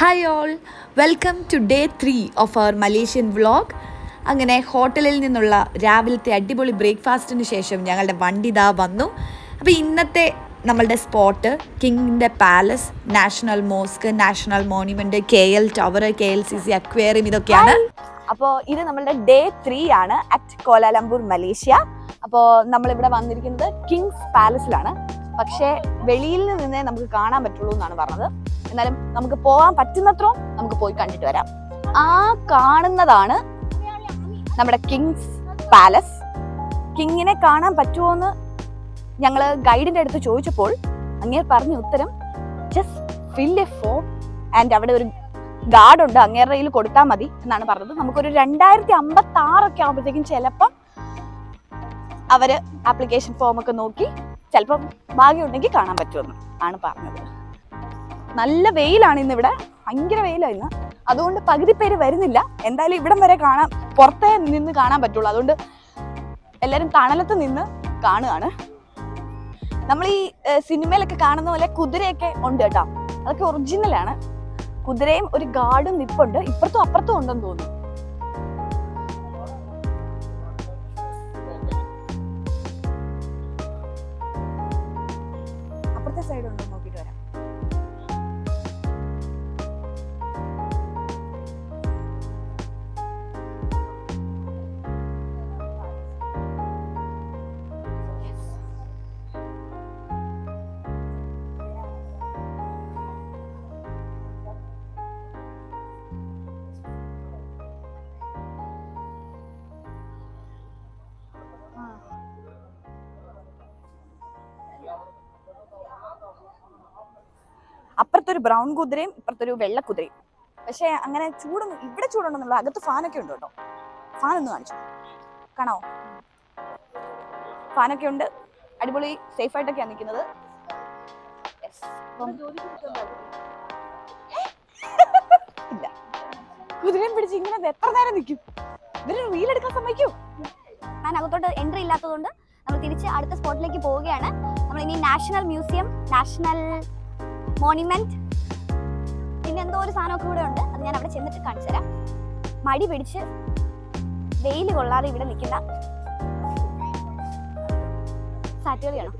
Hi all, welcome to day 3 of our Malaysian vlog. അങ്ങനെ ഹോട്ടലിൽ നിന്നുള്ള രാവിലത്തെ അടിപൊളി ബ്രേക്ക്ഫാസ്റ്റിന് ശേഷം ഞങ്ങളുടെ വണ്ടി ഇതാ വന്നു. അപ്പോൾ ഇന്നത്തെ നമ്മളുടെ സ്പോട്ട് കിങ്ങിൻ്റെ palace, national mosque, national monument, KL tower, KLCC aquarium, ഇതൊക്കെയാണ്. അപ്പോൾ ഇത് നമ്മളുടെ ഡേ 3 ആണ് അറ്റ് കോലാലംപൂർ മലേഷ്യ. അപ്പോൾ നമ്മളിവിടെ വന്നിരിക്കുന്നത് കിങ്സ് പാലസിലാണ്. പക്ഷേ വെളിയിൽ നിന്നേ നമുക്ക് കാണാൻ പറ്റുള്ളൂ എന്നാണ് പറഞ്ഞത്. എന്നാലും നമുക്ക് പോകാൻ പറ്റുന്നത്രോ നമുക്ക് പോയി കണ്ടിട്ട് വരാം. ആ കാണുന്നതാണ് നമ്മുടെ കിങ്സ് പാലസ്. കിങ്ങിനെ കാണാൻ പറ്റുമോയെന്ന് ഞങ്ങൾ ഗൈഡിന്റെ അടുത്ത് ചോദിച്ചപ്പോൾ അങ്ങേർ പറഞ്ഞ ഉത്തരം just fill a form and അവിടെ ഒരു ഗാർഡ് ഉണ്ട്, അങ്ങേരുടെ കയ്യിൽ കൊടുത്താൽ മതി എന്നാണ് പറഞ്ഞത്. നമുക്കൊരു 2056 ഒക്കെ ആകുമ്പോഴത്തേക്കും ചിലപ്പം അവര് ആപ്ലിക്കേഷൻ ഫോം ഒക്കെ നോക്കി ചിലപ്പം ഭാഗ്യമുണ്ടെങ്കിൽ കാണാൻ പറ്റുമെന്ന് ആണ് പറഞ്ഞത്. നല്ല വെയിലാണ് ഇന്ന്, ഇവിടെ ഭയങ്കര വെയിലാണ് ഇന്ന്. അതുകൊണ്ട് പകുതി പേര് വരുന്നില്ല. എന്തായാലും ഇവിടം വരെ കാണാൻ, പുറത്തേ നിന്ന് കാണാൻ പറ്റുള്ളൂ. അതുകൊണ്ട് എല്ലാവരും തണലത്ത് നിന്ന് കാണുകയാണ്. നമ്മൾ ഈ സിനിമയിലൊക്കെ കാണുന്ന പോലെ കുതിരയൊക്കെ ഉണ്ട് കേട്ടോ, അതൊക്കെ ഒറിജിനലാണ്. കുതിരയും ഒരു ഗാർഡും നിപ്പുണ്ട്, ഇപ്പുറത്തും അപ്പുറത്തും ഉണ്ടെന്ന് തോന്നുന്നു. അപ്പുറത്തെ സൈഡ് ഉണ്ടോ നോക്കിയിട്ട് വരാം. അപ്പുറത്തൊരു ബ്രൗൺ കുതിരയും ഇപ്പുറത്തൊരു വെള്ള കുതിരയും. പക്ഷെ അങ്ങനെ ചൂടൊന്നും, ഇവിടെ ചൂടുണ്ടെന്നുള്ള, അകത്ത് ഫാനൊക്കെ ഉണ്ട് കേട്ടോ. ഫാൻ ഒന്ന് കാണിച്ചു കാണാവോ? ഫാനൊക്കെ ഉണ്ട്, അടിപൊളി സേഫ് ആയിട്ടൊക്കെയാണ് നിൽക്കുന്നത്. ഇല്ല, കുതിരയും പിടിച്ച് ഇങ്ങനെ എത്ര നേരം നിൽക്കും? ഇവര് റീൽ എടുക്കാൻ സമ്മതിക്കൂ? ഞാൻ അകത്തോട്ട് എൻട്രി ഇല്ലാത്തതുകൊണ്ട് നമ്മൾ തിരിച്ച് അടുത്ത സ്പോട്ടിലേക്ക് പോവുകയാണ്. നമ്മൾ ഇനി നാഷണൽ മ്യൂസിയം, നാഷണൽ മോണ്യുമെന്റ്, പിന്നെ എന്തോ ഒരു സാധനമൊക്കെ ഇവിടെ ഉണ്ട്. അത് ഞാൻ അവിടെ ചെന്നിട്ട് കാണിച്ചു തരാം. മടി പിടിച്ച് വെയിൽ കൊള്ളാതെ ഇവിടെ നിൽക്കുന്ന സാറ്റുകളിയാണോ?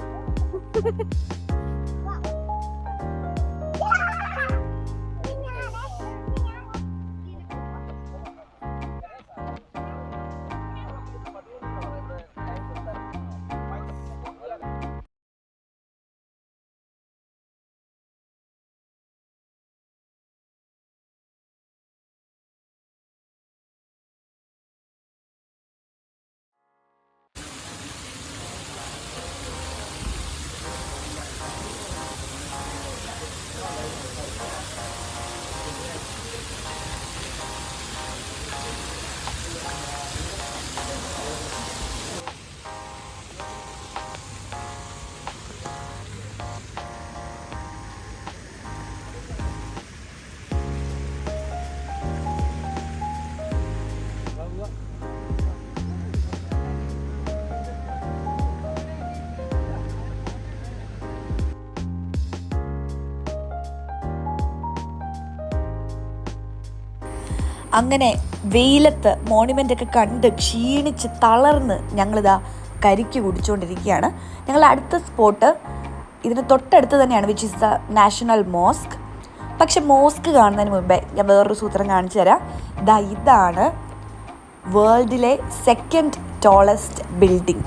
അങ്ങനെ വെയിലത്ത് മോണ്യുമെൻ്റ് ഒക്കെ കണ്ട് ക്ഷീണിച്ച് തളർന്ന് ഞങ്ങളിതാ കരിക്ക് കുടിച്ചുകൊണ്ടിരിക്കുകയാണ്. ഞങ്ങളുടെ അടുത്ത സ്പോട്ട് ഇതിന് തൊട്ടടുത്ത് തന്നെയാണ്, which is the national mosque. പക്ഷെ മോസ്ക് കാണുന്നതിന് മുമ്പേ ഞാൻ വേറൊരു സൂത്രം കാണിച്ചു തരാം. ഇതാണ് വേൾഡിലെ സെക്കൻഡ് ടോളസ്റ്റ് ബിൽഡിംഗ്.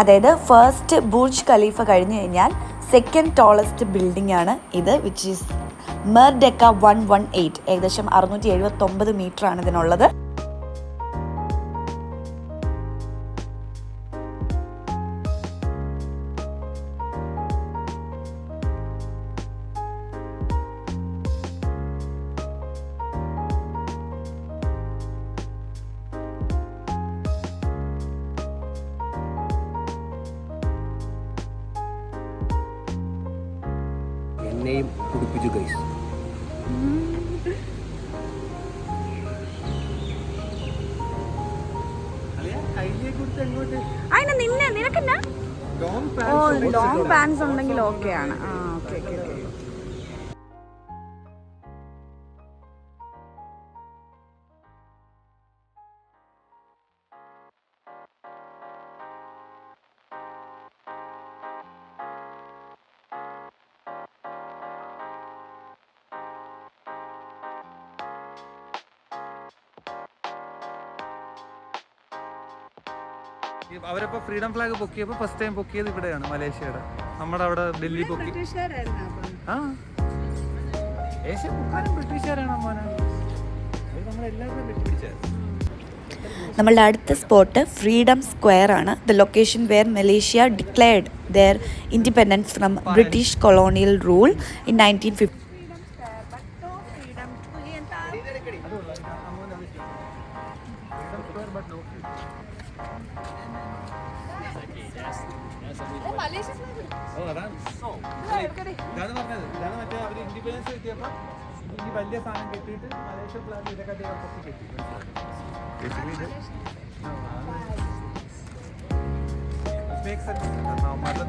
അതായത് ഫസ്റ്റ് ബുർജ് ഖലീഫ കഴിഞ്ഞ് കഴിഞ്ഞാൽ സെക്കൻഡ് ടോളസ്റ്റ് ബിൽഡിംഗ് ആണ് ഇത്, വിച്ച് ഈസ് മെർഡെക്ക 118. ഏകദേശം 679 മീറ്റർ ആണ് ഇതിനുള്ളത്. എന്നെയും കുടിപ്പിച്ചു ഗൈസ്. അതിന് നിന്നെ നിനക്കെന്നാ ലോങ് പാൻസ് ഉണ്ടെങ്കിൽ ഓക്കെയാണ്. ആ ഓക്കെ ഓക്കെ ഓക്കെ. അവരപ്പോ ഫ്രീഡം ഫ്ലാഗ് പൊക്കിയപ്പോ ഫസ്റ്റ് ടൈം പൊക്കിയത് ഇവിടെയാണ് മലേഷ്യയുടെ. നമ്മുടെ അവിടെ ഡൽഹി പൊക്കി. ആ ഏഷ്യ പൊക്കാനും ബ്രിട്ടീഷുകാരാണ് മോനെ. നമ്മളെല്ലാവരും വെട്ടിപ്പിടിച്ചത്. നമ്മളുടെ അടുത്ത സ്പോട്ട് ഫ്രീഡം സ്ക്വയർ ആണ്. The location where Malaysia declared their independence from British colonial rule in 1950. Independence കിട്ടിയപ്പോ ഈ വലിയ സാധനം കെട്ടിയിട്ട് മലേഷ്യ ഫ്ലാഗ് ഇതൊക്കെ പൊക്കി കെട്ടി.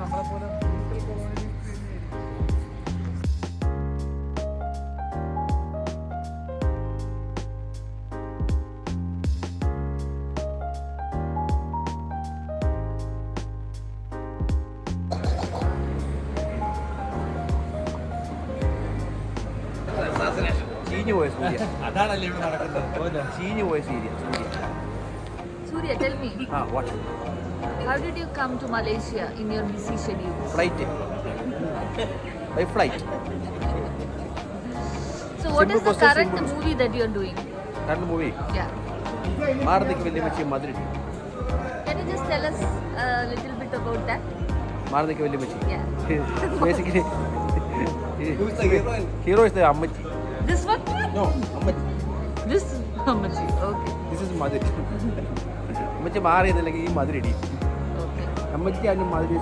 നമ്മളെ പോലെ ചീഞ്ഞു പോയ സൂര്യ. അതാണല്ലേ ഇവിടെ നടക്കുന്നത്. ചീഞ്ഞു പോയ സൂര്യ. Surya, tell me, What? how did you come to Malaysia in your busy schedule? Flight. By flight. So what Simple is the process, current simple. movie that you are doing? Current movie. Yeah. മാറുന്നിക്ക് വലിയ മച്ചി മധുരടി. Can you just tell us a little bit about that? മാറുന്നിക്ക് വലിയ മച്ചി. Yeah. Basically, who's the hero? Hero is the അമ്മച്ചി. This one? No, അമ്മച്ചി. This Amachi. Okay. This is മധുര. അമ്മച്ചി മാറിയതില്ലെങ്കിൽ ഈ മധുരടി. Okay. അമ്മച്ചി അതിന് മധുര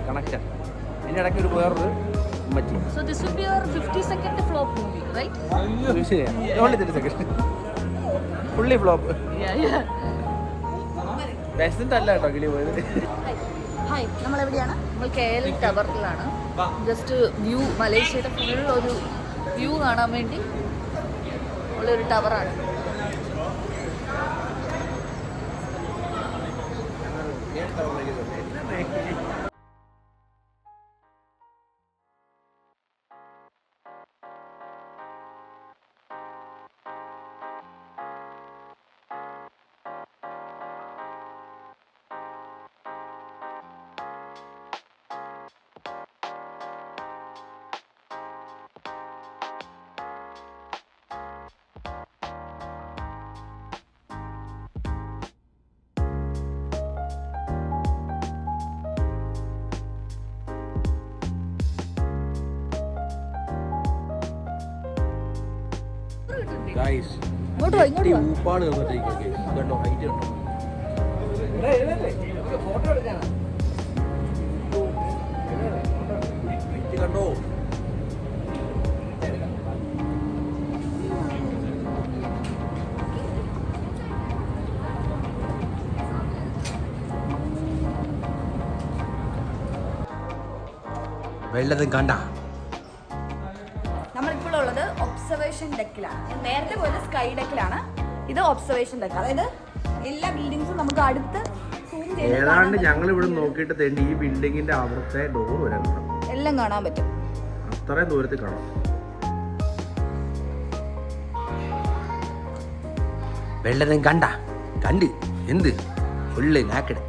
connection. അതിൻ്റെ ഇടയ്ക്ക് ഒരു വേറൊരു അമ്മച്ചി. So this will be your 50-second flop movie, right? Only 30 seconds. Fully flop. Yeah, yeah. Peasant അല്ല കേട്ടോ കിളി പോയത്. ഹായ്, നമ്മളെവിടെയാണ്? നമ്മൾ KL ടവറിലാണ്. ജസ്റ്റ് വ്യൂ, മലേഷ്യയുടെ ഫുൾ ഒരു വ്യൂ കാണാൻ വേണ്ടി ഉള്ളൊരു ടവറാണ്. Guys, ഇങ്ങോട്ട് വാ, ഇങ്ങോട്ട് വാ. ഊപ്പാട് കണ്ടിരിക്കും. കണ്ടോ ഹൈറ്റ് കണ്ടോ? ഇത് കണ്ടോ? വെള്ളതും കണ്ട. നമ്മളിപ്പോൾ ഉള്ളത് ഒബ്സർവേഷൻ ഡെക്കിലാണ്. നേരത്തെ പോയത് സ്കൈ ഡെക്കിലാണ്. ഇത് ഒബ്സർവേഷൻ ഡെക്ക്. അതായത് എല്ലാ ബിൽഡിങ്സും നമുക്ക് അടുത്ത് സൂം ചെയ്ത് ഏതാണ്ട് ഞങ്ങൾ ഇവിടെ നോക്കിയിട്ട് തേണ്ടി ഈ ബിൽഡിങ്ങിന്റെ അവിടുത്തെ ഡോർ വരെ കാണാം. എല്ലാം കാണാൻ പറ്റും. അത്രയും ദൂരത്തിൽ കാണാം. വെള്ളതും കണ്ട കണ്ട് എന്ത് ഫുള്ള് നാക്കട്.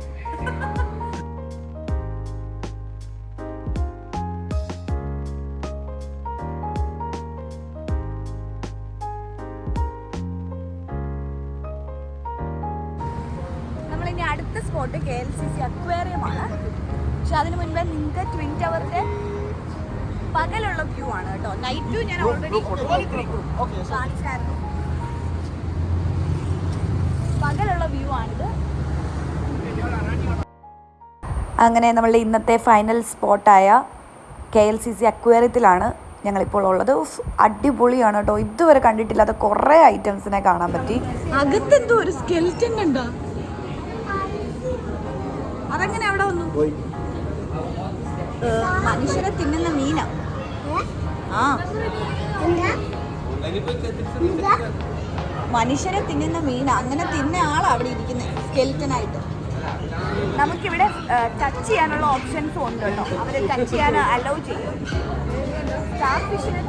നമ്മളിനി അടുത്ത സ്പോട്ട് KLCC അക്വേറിയമാണ്. പക്ഷെ അതിന് മുൻപേ നിങ്ങൾക്ക് ട്വിൻ ടവറിന്റെ പകലുള്ള വ്യൂ ആണ് കേട്ടോ. നൈറ്റ് വ്യൂ ഞാൻ ഓൾറെഡി കാണിച്ചായിരുന്നു. പകലുള്ള വ്യൂ ആണിത്. അങ്ങനെ നമ്മളുടെ ഇന്നത്തെ ഫൈനൽ സ്പോട്ടായ KLCC അക്വേറിയത്തിലാണ് ഞങ്ങളിപ്പോൾ ഉള്ളത്. അടിപൊളിയാണ് കേട്ടോ. ഇതുവരെ കണ്ടിട്ടില്ലാത്ത കുറേ ഐറ്റംസിനെ കാണാൻ പറ്റി. അകത്തെന്തോ ഒരു സ്കെൽറ്റൻ ഉണ്ടോ? അതെങ്ങനെ അവിടെ വന്നു? മനുഷ്യരെ തിന്നുന്ന മീന. ആ, മനുഷ്യരെ തിന്നുന്ന മീന. അങ്ങനെ തിന്ന ആളാണ് അവിടെ ഇരിക്കുന്നത് സ്കെൽറ്റനായിട്ട്. നമുക്കിവിടെ ടച്ച് ചെയ്യാനുള്ള ഓപ്ഷൻസും ഉണ്ട് കേട്ടോ. അവർ ടച്ച് ചെയ്യാൻ അലൗ ചെയ്യും. സ്റ്റാർ ഫിഷിനെ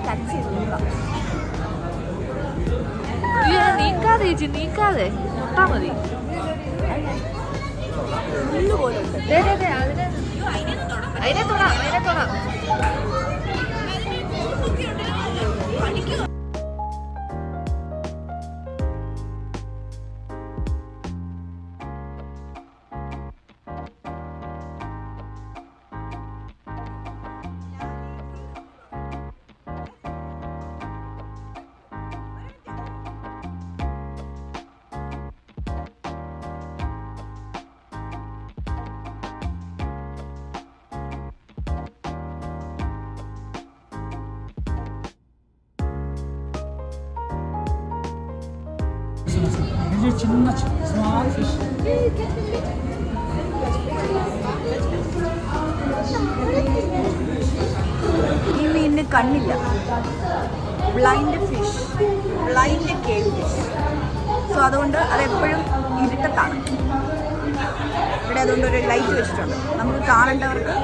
ടച്ച് ചെയ്ത് നോക്കാം. നീക്കാതെ ചേച്ചി, നീക്കാതെ മുട്ടാ മതി. പുല്ല് പോലെ ഉണ്ട്. അതിനെ തൊടാം. ഈ മീനിന് കണ്ണില്ല. Blind fish, blind cave fish. So അതുകൊണ്ട് അതെപ്പോഴും ഇരുട്ടത്താണ്. ഇവിടെ അതുകൊണ്ട് ഒരു ലൈറ്റ് വെച്ചിട്ടുണ്ട്. നമുക്ക് കാണേണ്ടവർക്ക്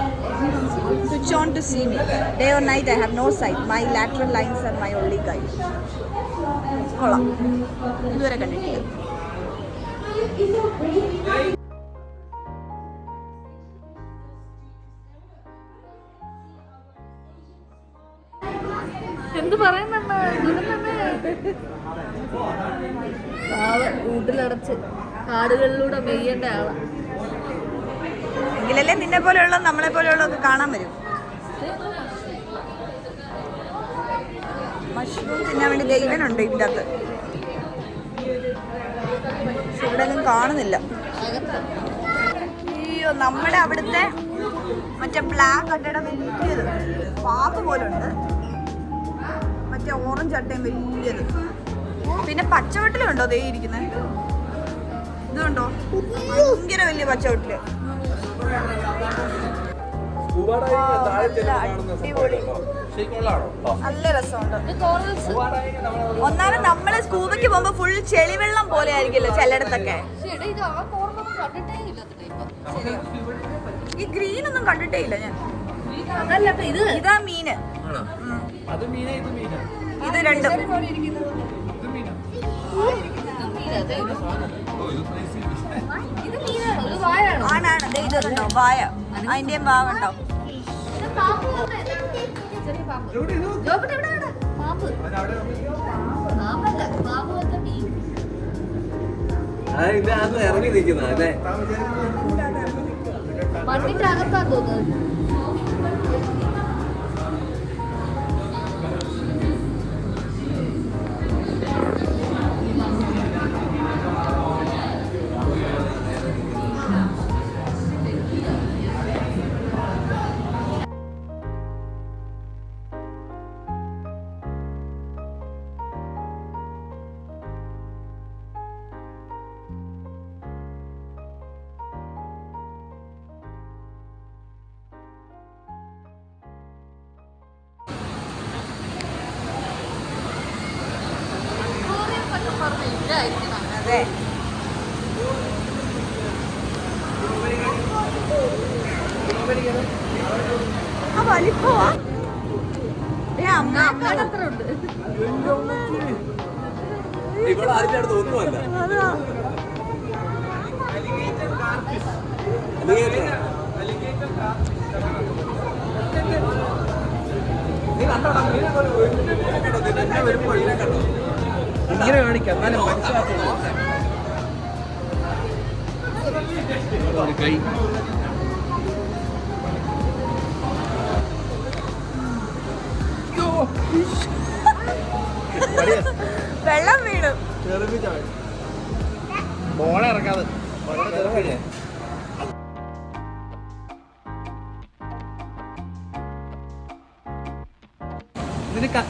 switch on to see me. Day or night I have no sight. My lateral lines are my only guide. കൊള്ളാം, ഇതുവരെ കണ്ടിട്ടില്ല. എന്ത് പറയുന്നുണ്ട് കൂട്ടിലടച്ച് കാടുകളിലൂടെ മെയ്യേണ്ട ആളാ. എങ്കിലല്ലേ നിന്നെ പോലെയുള്ള നമ്മളെ പോലെയുള്ളതൊക്കെ കാണാൻ വരും. മഷ്റൂം തിന്നാൻ വേണ്ടി ദൈവനുണ്ട് ഇതിൻ്റെ അകത്ത്. ഇവിടെ ഒന്നും കാണുന്നില്ല. അയ്യോ, നമ്മുടെ അവിടുത്തെ മറ്റേ ബ്ലാക്ക് കട്ടയുടെ വലിയത് പാമ്പ് പോലുണ്ട്. മറ്റേ ഓറഞ്ച് അട്ടയും വലിയത്. പിന്നെ പച്ചവെട്ടിലുണ്ടോ ദേ ഇരിക്കുന്നത്? ഇതുണ്ടോ ഭയങ്കര വലിയ പച്ചവെട്ടില്. അടിപൊളി, നല്ല രസമുണ്ട്. ഒന്നാമത് നമ്മള് സ്കൂബയ്ക്ക് പോകുമ്പോ ഫുൾ ചെളിവെള്ളം പോലെ ആയിരിക്കുമല്ലോ ചിലയിടത്തൊക്കെ. ഈ ഗ്രീൻ ഒന്നും കണ്ടിട്ടേ ഇല്ല ഞാൻ. ഇതാ മീന്. ഇത് രണ്ടും ആണാണ്. ഇത് കണ്ടോ വായ, അതിന്റെയും ഭാഗമുണ്ടോ? ഇറങ്ങി നിൽക്കുന്ന അല്ലേ? മണ്ണിന്റെ അകത്താ തോന്നുന്നത്. അതെ, ആ വലിപ്പമാ. അത്ര ഉണ്ട്. ഇവിടെ അതിന്റെ അടുത്ത് ഒന്നുമല്ല. ഇങ്ങനെ കാണിക്കാം, എന്നാലും മനസ്സിലാക്കുന്നു. കൈ വെള്ളം വീണു. മോളെ ഇറക്കാതെ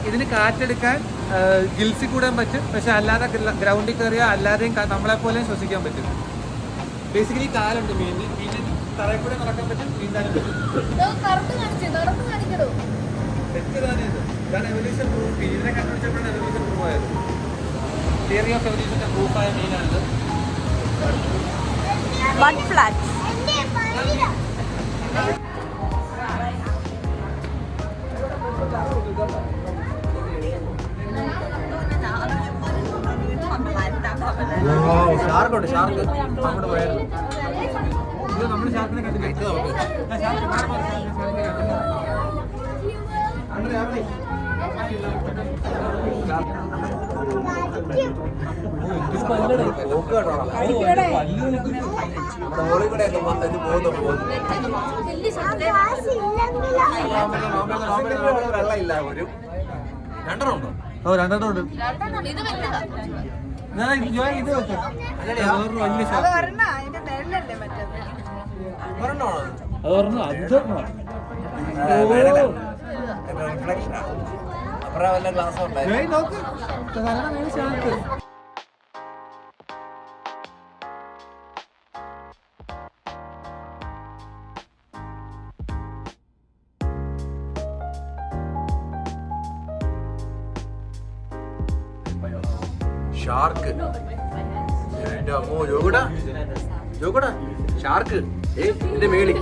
ഇതിന് കാറ്റെടുക്കാൻ ഗിൽസിൽ കൂടാൻ പറ്റും. പക്ഷെ അല്ലാതെ ഗ്രൗണ്ടിൽ കയറിയാൽ അല്ലാതെയും നമ്മളെപ്പോലെയും ശ്വസിക്കാൻ പറ്റും. ബേസിക്കലി കാലുണ്ട് മീനിന്. മീനിന് തറയിൽ കൂടെ നടക്കാൻ പറ്റും, നീന്താനും പറ്റും. ഇതാണ് എവല്യൂഷൻ പ്രൂഫ്. ഇതിനെ കണ്ടുപിടിച്ചപ്പോഴാണ് എവല്യൂഷൻ പ്രൂഫ് ആയത്. തിയറി ഓഫ് എവല്യൂഷന്റെ പ്രൂഫായ മീനാണിത്. Mud flat. ഷാർക്കുണ്ട്, ഷാർക്ക് അങ്ങോട്ട് പോയായിരുന്നു. നമ്മൾ ഷാർക്കിനെ കണ്ടില്ല. വെള്ളമില്ല ഒരു രണ്ടെണ്ണം ഉണ്ടോ? ഓ രണ്ടെണ്ണം ഉണ്ട്. ഇത് വലുതാ. ഇത് വെക്കാം. വലിയ ഷാർക്ക്. അതൊരെണ്ണം അതൊരെണ്ണം. നോക്ക് ഷാർക്ക്. ഷാർക്ക് എന്റെ അമ്മോ യോഗടാ യോഗടാ ഷാർക്ക് എന്റെ മേളി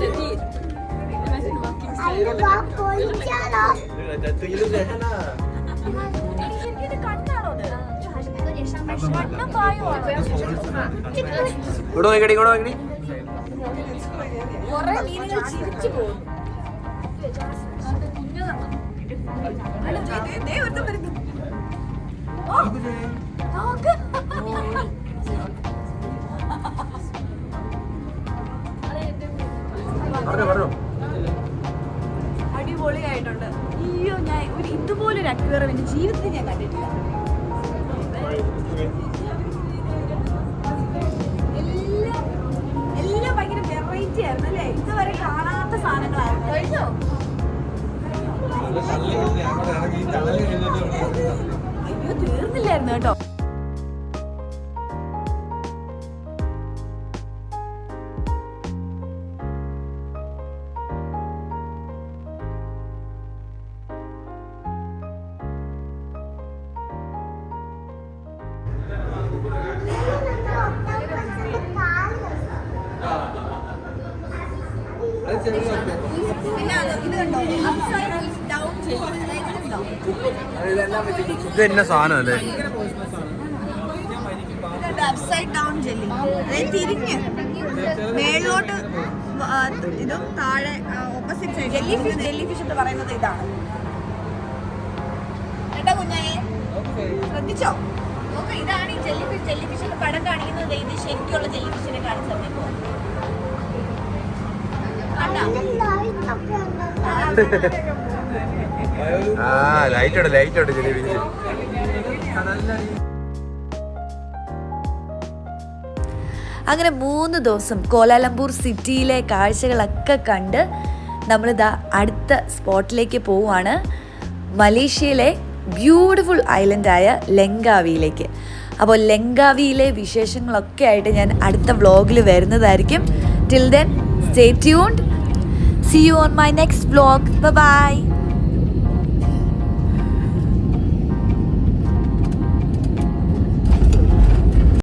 ഇവിടെ നോക്കടി ഇവിടെ നോക്കടി പറഞ്ഞോ അടിപൊളിയായിട്ടുണ്ട്. അയ്യോ ഞാൻ ഒരു ഇതുപോലൊരു അക്വേറിയം എന്റെ ജീവിതത്തിൽ ഞാൻ കണ്ടിട്ടില്ല. എല്ലാം ഭയങ്കര വെറൈറ്റി ആയിരുന്നു അല്ലേ? ഇതുവരെ കാണാത്ത സാധനങ്ങളായിരുന്നു. കഴിഞ്ഞോ? അയ്യോ തീർന്നില്ലായിരുന്നു കേട്ടോ. ഇത് എന്നെ സാധനം അല്ലേ? അപ്സൈഡ് ഡൗൺ ജെല്ലി, അതായത് തിരിഞ്ഞ് മേളിലോട്ട് ഇതും താഴെ ഓപ്പോസിറ്റ് സൈഡ്. ജെല്ലി ഫിഷ് എന്ന് പറയുന്നത് ഇതാണ് കേട്ടോ കുഞ്ഞായെ, ശ്രദ്ധിച്ചോ? നോക്ക, ഇതാണ് ഈ ജെല്ലി ഫിഷ്. ജെല്ലി ഫിഷിന്റെ പടം കാണിക്കുന്നത് ഇത് ശരിക്കുള്ള ജെല്ലി ഫിഷിനെ കാണിച്ചത്. ലൈറ്റ് ജിലേബി. അങ്ങനെ 3 ദിവസം കോലാലംപൂർ സിറ്റിയിലെ കാഴ്ചകളൊക്കെ കണ്ട് നമ്മളിതാ അടുത്ത സ്പോട്ടിലേക്ക് പോവുകയാണ്, മലേഷ്യയിലെ ബ്യൂട്ടിഫുൾ ഐലൻഡായ ലങ്കാവിയിലേക്ക്. അപ്പോൾ ലങ്കാവിയിലെ വിശേഷങ്ങളൊക്കെ ആയിട്ട് ഞാൻ അടുത്ത വ്ളോഗിൽ വരുന്നതായിരിക്കും. Till then stay tuned. See you on my next vlog. Bye bye.